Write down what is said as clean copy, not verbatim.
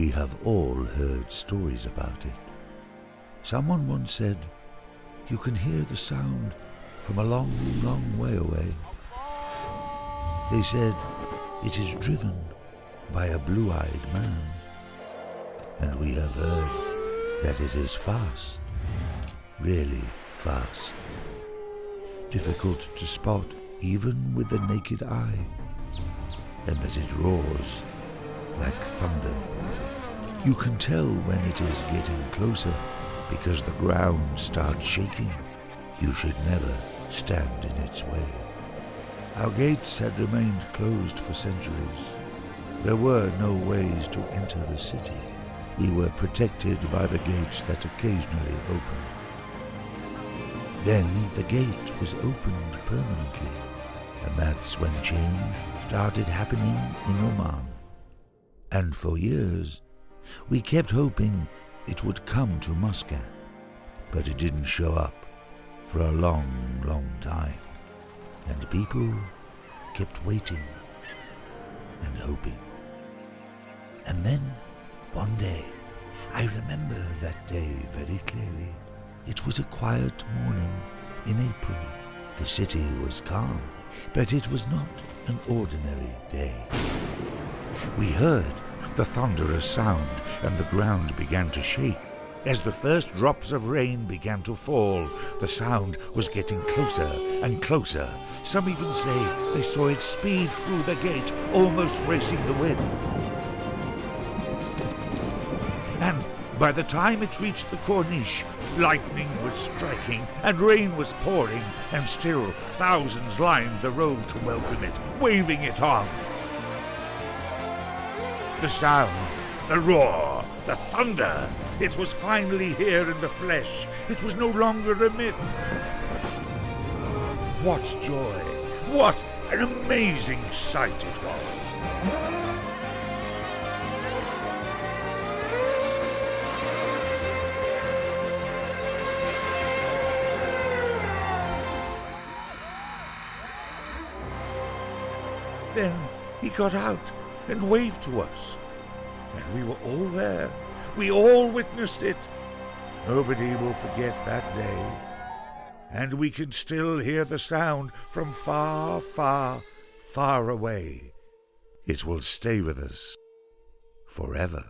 We have all heard stories about it. Someone once said, you can hear the sound from a long, long way away. They said it is driven by a blue-eyed man. And we have heard that it is fast, really fast. Difficult to spot even with the naked eye, and that it roars like thunder. You can tell when it is getting closer because the ground starts shaking. You should never stand in its way. Our gates had remained closed for centuries. There were no ways to enter the city. We were protected by the gates that occasionally opened. Then the gate was opened permanently, and that's when change started happening in Oman. And for years, we kept hoping it would come to Muscat, but it didn't show up for a long, long time. And people kept waiting and hoping. And then, one day, I remember that day very clearly. It was a quiet morning in April. The city was calm, but it was not an ordinary day. We heard the thunderous sound, and the ground began to shake. As the first drops of rain began to fall, the sound was getting closer and closer. Some even say they saw it speed through the gate, almost racing the wind. And by the time it reached the corniche, lightning was striking and rain was pouring, and still thousands lined the road to welcome it, waving it on. The sound, the roar, the thunder, it was finally here in the flesh. It was no longer a myth. What joy! What an amazing sight it was! Then he got out and waved to us, and we were all there. We all witnessed it. Nobody will forget that day. And we can still hear the sound from far, far, far away. It will stay with us forever.